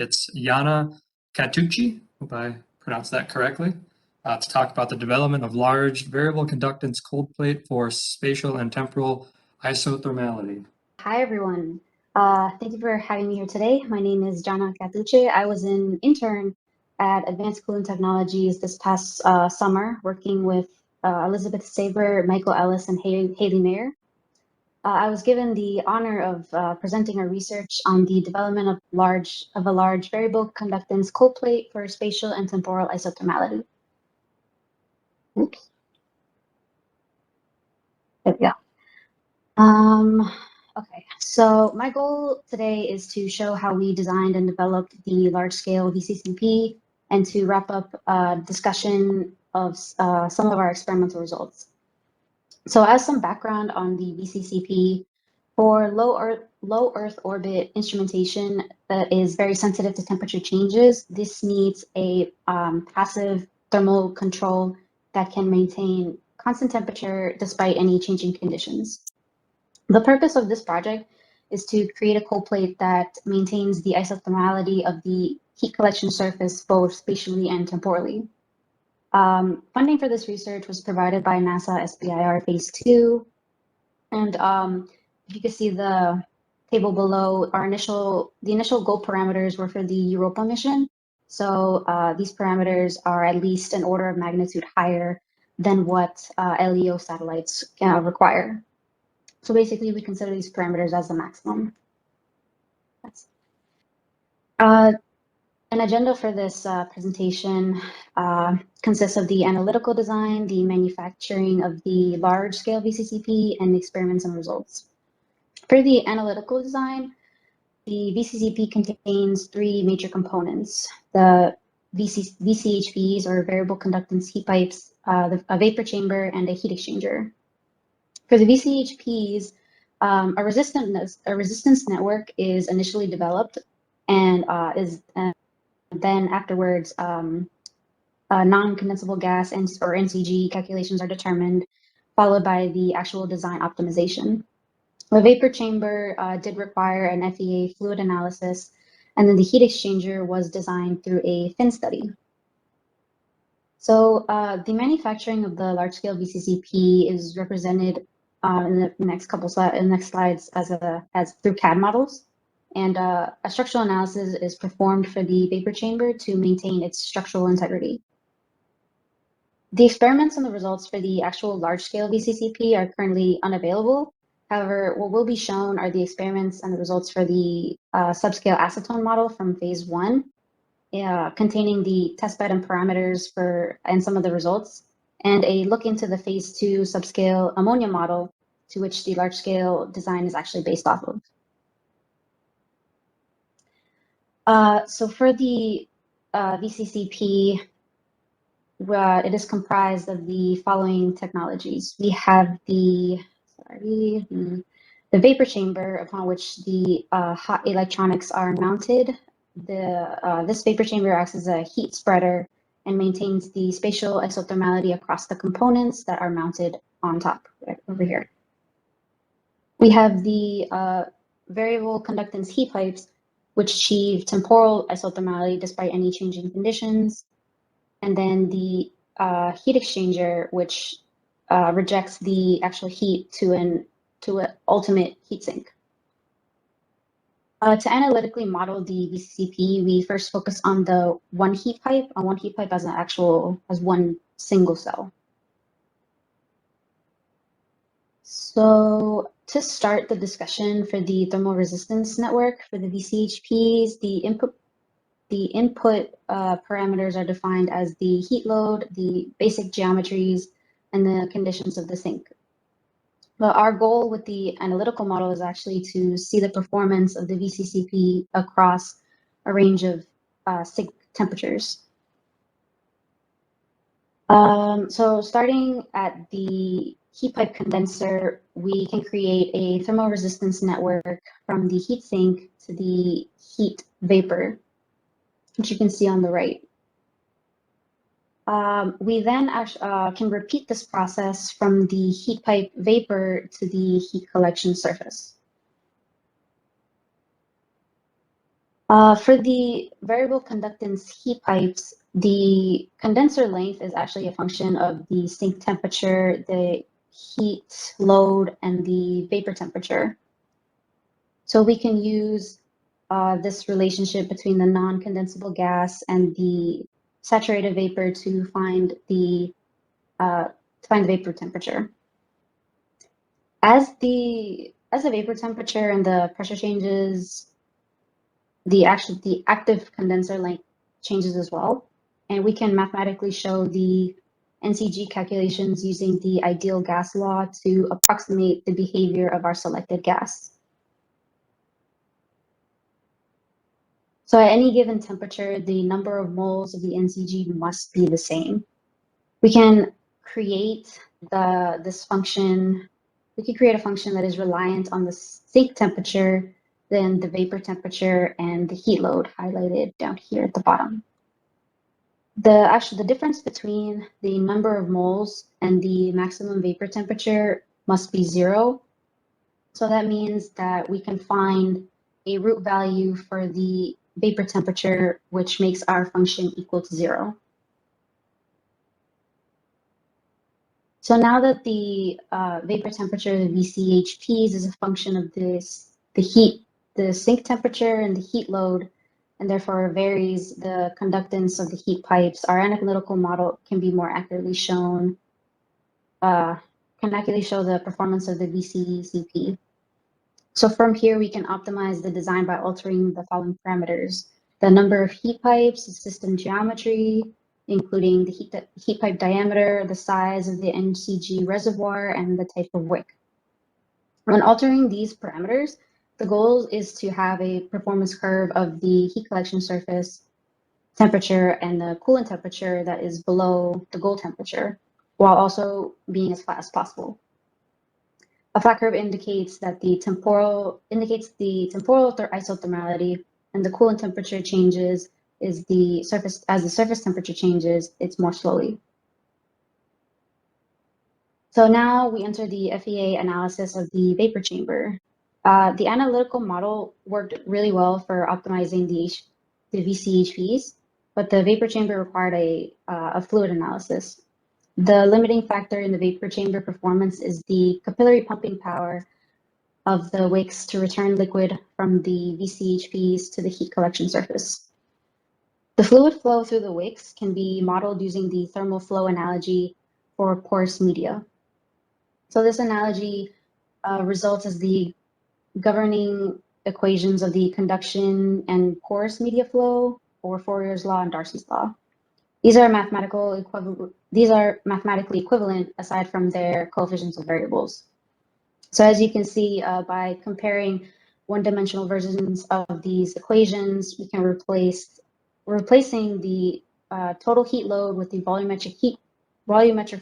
It's Yana Catuche, hope I pronounced that correctly, to talk about the development of large variable conductance cold plate for spatial and temporal isothermality. Hi, everyone. Thank you for having me here today. My name is Jana Catuche. I was an intern at Advanced Cooling Technologies this past summer, working with Elizabeth Saber, Michael Ellis, and Haley Mayer. I was given the honor of presenting our research on the development of a large variable conductance cold plate for spatial and temporal isothermality. Oops. There we go. Okay, so my goal today is to show how we designed and developed the large-scale VCCP and to wrap up a discussion of some of our experimental results. So as some background on the VCCP, for low Earth orbit instrumentation that is very sensitive to temperature changes, this needs a passive thermal control that can maintain constant temperature despite any changing conditions. The purpose of this project is to create a cold plate that maintains the isothermality of the heat collection surface both spatially and temporally. Funding for this research was provided by NASA SBIR Phase 2. And if you can see the table below, the initial goal parameters were for the Europa mission. So these parameters are at least an order of magnitude higher than what LEO satellites require. So basically, we consider these parameters as the maximum. An agenda for this presentation consists of the analytical design, the manufacturing of the large-scale VCCP, and the experiments and results. For the analytical design, the VCCP contains three major components: the VCHPs, or variable conductance heat pipes, a vapor chamber, and a heat exchanger. For the VCHPs, a resistance network is initially developed and then afterwards non-condensable gas or NCG calculations are determined, followed by the actual design optimization. The vapor chamber did require an FEA fluid analysis, and then the heat exchanger was designed through a fin study. So the manufacturing of the large-scale VCCP is represented in the next slides as through CAD models, and a structural analysis is performed for the vapor chamber to maintain its structural integrity. The experiments and the results for the actual large-scale VCCP are currently unavailable. However, what will be shown are the experiments and the results for the subscale acetone model from Phase 1, containing the testbed and parameters and some of the results, and a look into the Phase 2 subscale ammonia model, to which the large-scale design is actually based off of. So for the VCCP, it is comprised of the following technologies. We have the vapor chamber, upon which the hot electronics are mounted. This vapor chamber acts as a heat spreader and maintains the spatial isothermality across the components that are mounted on top, right over here. We have the variable conductance heat pipes, which achieve temporal isothermality despite any changing conditions. And then the heat exchanger, which rejects the actual heat to an ultimate heat sink. To analytically model the VCCP, we first focus on the one heat pipe as one single cell. So to start the discussion for the thermal resistance network for the VCHPs, the input parameters are defined as the heat load, the basic geometries, and the conditions of the sink. But our goal with the analytical model is actually to see the performance of the VCCP across a range of sink temperatures. So starting at the heat pipe condenser, we can create a thermal resistance network from the heat sink to the heat vapor, which you can see on the right. We then can repeat this process from the heat pipe vapor to the heat collection surface. For the variable conductance heat pipes, the condenser length is actually a function of the sink temperature, the heat load, and the vapor temperature. So we can use this relationship between the non-condensable gas and the saturated vapor to find the vapor temperature. As the vapor temperature and the pressure changes, the active condenser length changes as well, and we can mathematically show the NCG calculations using the ideal gas law to approximate the behavior of our selected gas. So at any given temperature, the number of moles of the NCG must be the same. We can create this function. We can create a function that is reliant on the sink temperature, then the vapor temperature, and the heat load highlighted down here at the bottom. The difference between the number of moles and the maximum vapor temperature must be 0. So that means that we can find a root value for the vapor temperature, which makes our function equal to 0. So now that the vapor temperature, the VCHPs, is a function of the sink temperature and the heat load, and therefore varies the conductance of the heat pipes, our analytical model can be more accurately shown, can accurately show the performance of the VCCP. So from here, we can optimize the design by altering the following parameters: the number of heat pipes, the system geometry, including the heat pipe diameter, the size of the NCG reservoir, and the type of wick. When altering these parameters, the goal is to have a performance curve of the heat collection surface temperature and the coolant temperature that is below the goal temperature, while also being as flat as possible. A flat curve indicates the temporal isothermality, and the coolant temperature changes as the surface temperature changes, it's more slowly. So now we enter the FEA analysis of the vapor chamber. The analytical model worked really well for optimizing the VCHPs, but the vapor chamber required a fluid analysis. The limiting factor in the vapor chamber performance is the capillary pumping power of the wicks to return liquid from the VCHPs to the heat collection surface. The fluid flow through the wicks can be modeled using the thermal flow analogy for porous media. So this analogy results as the governing equations of the conduction and porous media flow, or Fourier's law and Darcy's law. These are mathematically equivalent aside from their coefficients of variables. So as you can see, by comparing one-dimensional versions of these equations, we can replacing the total heat load with the volumetric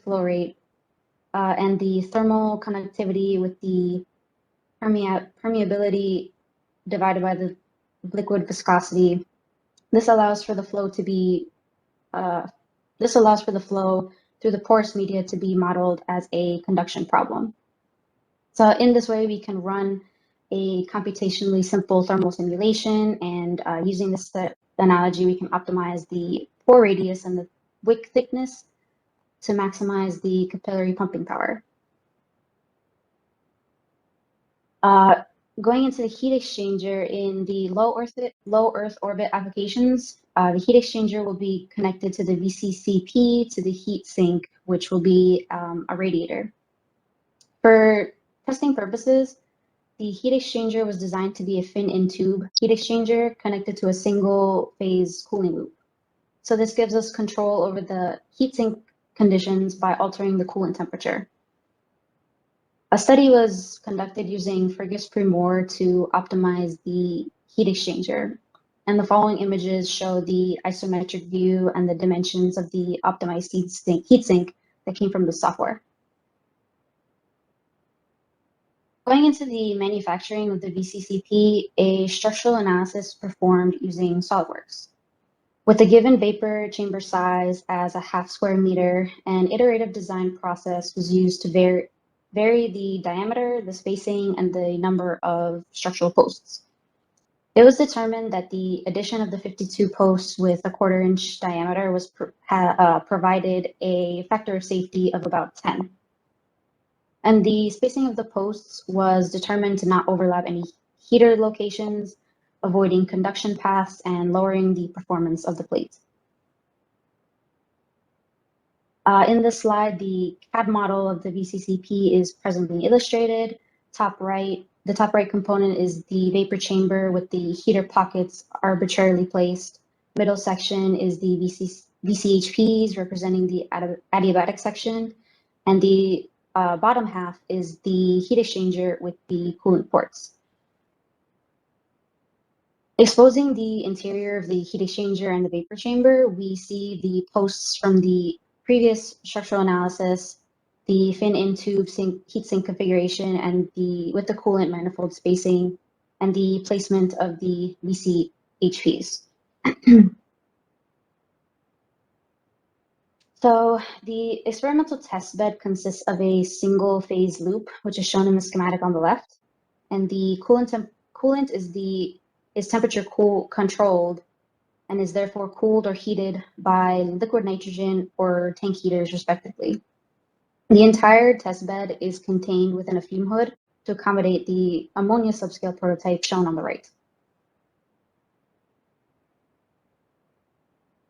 flow rate, and the thermal conductivity with the permeability divided by the liquid viscosity. This allows for the flow through the porous media to be modeled as a conduction problem. So in this way, we can run a computationally simple thermal simulation, and using this analogy, we can optimize the pore radius and the wick thickness to maximize the capillary pumping power. Going into the heat exchanger in the low Earth orbit applications, the heat exchanger will be connected to the VCCP to the heat sink, which will be a radiator. For testing purposes, the heat exchanger was designed to be a fin-in tube heat exchanger connected to a single phase cooling loop. So this gives us control over the heat sink conditions by altering the coolant temperature. A study was conducted using Fergus Primor to optimize the heat exchanger, and the following images show the isometric view and the dimensions of the optimized heat sink that came from the software. Going into the manufacturing of the VCCP, a structural analysis performed using SolidWorks. With a given vapor chamber size as a half square meter, an iterative design process was used to vary the diameter, the spacing, and the number of structural posts. It was determined that the addition of the 52 posts with a 1/4 inch diameter was provided a factor of safety of about 10. And the spacing of the posts was determined to not overlap any heater locations, avoiding conduction paths and lowering the performance of the plate. In this slide, the CAD model of the VCCP is presently illustrated. The top right component is the vapor chamber with the heater pockets arbitrarily placed. Middle section is the VCHPs representing the adiabatic section. And the bottom half is the heat exchanger with the coolant ports. Exposing the interior of the heat exchanger and the vapor chamber, we see the posts from the previous structural analysis, the fin-in tube heat sink configuration, and with the coolant manifold spacing, and the placement of the VCHPs. So the experimental test bed consists of a single phase loop, which is shown in the schematic on the left, and the coolant is temperature controlled and is therefore cooled or heated by liquid nitrogen or tank heaters, respectively. The entire test bed is contained within a fume hood to accommodate the ammonia subscale prototype shown on the right.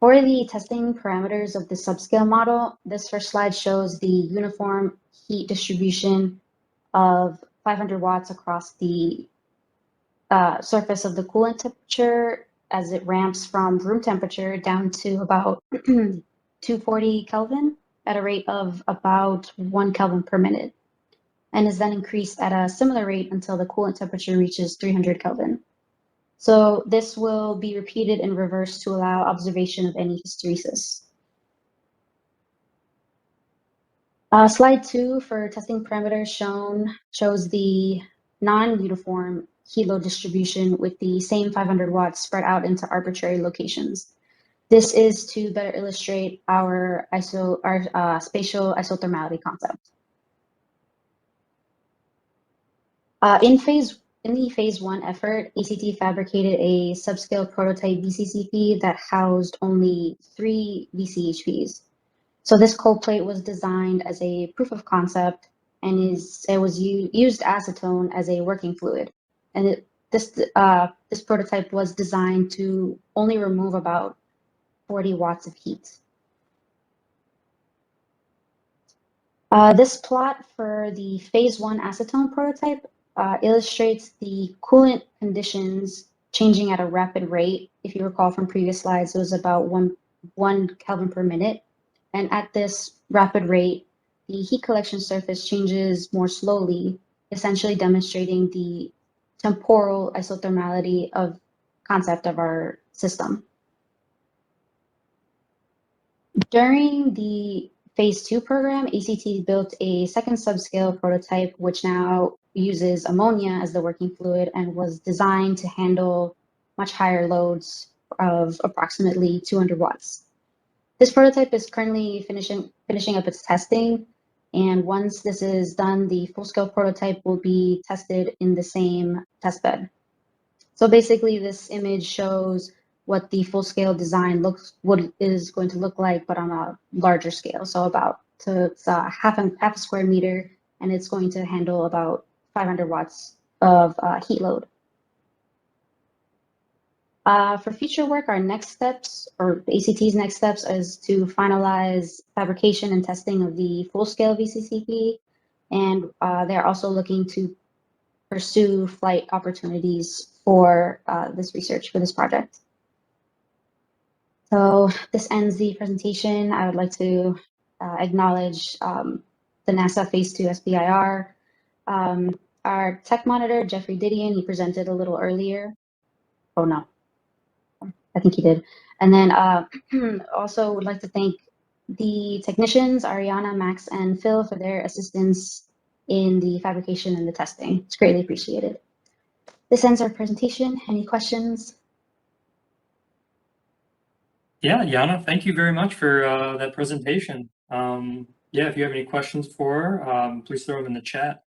For the testing parameters of the subscale model, this first slide shows the uniform heat distribution of 500 watts across the surface of the coolant temperature as it ramps from room temperature down to about 240 Kelvin at a rate of about 1 Kelvin per minute, and is then increased at a similar rate until the coolant temperature reaches 300 Kelvin. So this will be repeated in reverse to allow observation of any hysteresis. Slide 2 for testing parameters shows the non-uniform heat load distribution with the same 500 watts spread out into arbitrary locations. This is to better illustrate our spatial isothermality concept. In the phase 1 effort, ACT fabricated a subscale prototype VCCP that housed only 3 VCHPs. So this cold plate was designed as a proof of concept, and used acetone as a working fluid. And this prototype was designed to only remove about 40 watts of heat. This plot for the phase 1 acetone prototype illustrates the coolant conditions changing at a rapid rate. If you recall from previous slides, it was about 1 Kelvin per minute. And at this rapid rate, the heat collection surface changes more slowly, essentially demonstrating the temporal isothermality of concept of our system. During the phase 2 program, ACT built a second subscale prototype, which now uses ammonia as the working fluid and was designed to handle much higher loads of approximately 200 watts. This prototype is currently finishing up its testing, and once this is done, the full-scale prototype will be tested in the same test bed. So basically, this image shows what the full-scale design is going to look like, but on a larger scale. So it's half a square meter, and it's going to handle about 500 watts of heat load. For future work, our next steps, or the ACT's next steps, is to finalize fabrication and testing of the full-scale VCCP, and they're also looking to pursue flight opportunities for this research, for this project. So this ends the presentation. I would like to acknowledge the NASA Phase 2 SBIR. Our tech monitor, Jeffrey Didion, he presented a little earlier. Oh no, I think he did. And then also would like to thank the technicians, Ariana, Max, and Phil, for their assistance in the fabrication and the testing. It's greatly appreciated. This ends our presentation. Any questions? Yeah, Yana, thank you very much for that presentation. Yeah, if you have any questions for her, please throw them in the chat.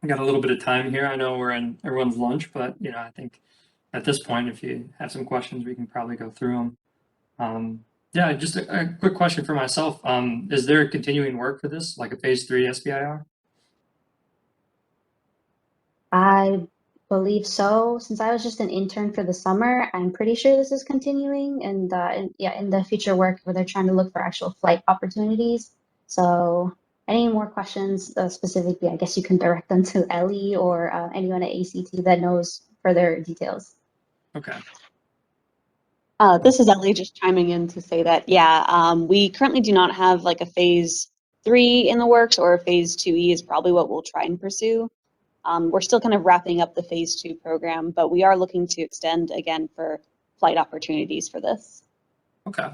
I got a little bit of time here. I know we're in everyone's lunch, but I think at this point, if you have some questions, we can probably go through them. Yeah, just a quick question for myself. Is there continuing work for this, like a phase 3 SBIR? I believe so. Since I was just an intern for the summer, I'm pretty sure this is continuing, and yeah, in the future work where they're trying to look for actual flight opportunities. So, any more questions specifically, I guess you can direct them to Ellie or anyone at ACT that knows further details. Okay. This is Ellie just chiming in to say that, yeah, we currently do not have like a phase 3 in the works, or a phase 2E is probably what we'll try and pursue. We're still kind of wrapping up the phase 2 program, but we are looking to extend again for flight opportunities for this. Okay.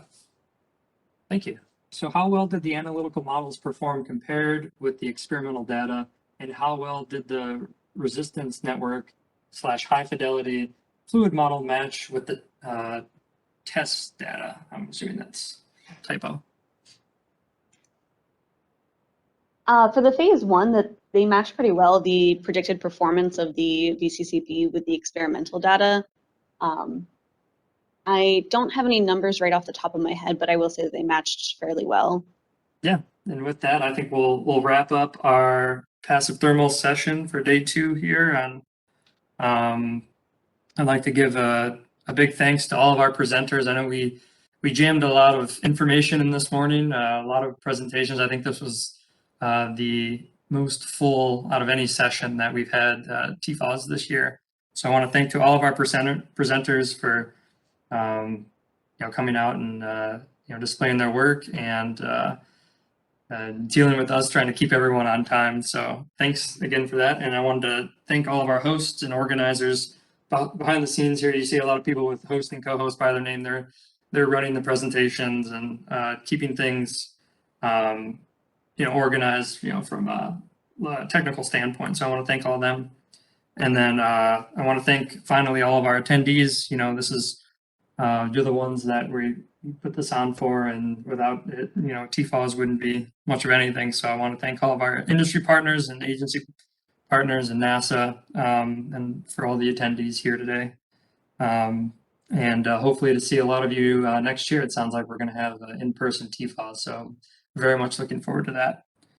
Thank you. So how well did the analytical models perform compared with the experimental data, and how well did the resistance network / high fidelity fluid model match with the test data? I'm assuming that's a typo. For the phase 1, that they match pretty well the predicted performance of the VCCP with the experimental data. I don't have any numbers right off the top of my head, but I will say that they matched fairly well. Yeah, and with that, I think we'll wrap up our passive thermal session for day 2 here. And I'd like to give a big thanks to all of our presenters. I know we jammed a lot of information in this morning, a lot of presentations. I think this was the most full out of any session that we've had TFAWS this year. So I want to thank to all of our presenters for coming out and displaying their work and dealing with us trying to keep everyone on time. So thanks again for that. And I wanted to thank all of our hosts and organizers behind the scenes here. You see a lot of people with host and co-host by their name. They're running the presentations and keeping things organized from a technical standpoint. So I want to thank all of them. And then I want to thank finally all of our attendees. This is you're the ones that we put this on for, and without it, TFAWS wouldn't be much of anything. So I want to thank all of our industry partners and agency partners and NASA, and for all the attendees here today. And hopefully to see a lot of you next year. It sounds like we're going to have in-person TFAWS. So very much looking forward to that.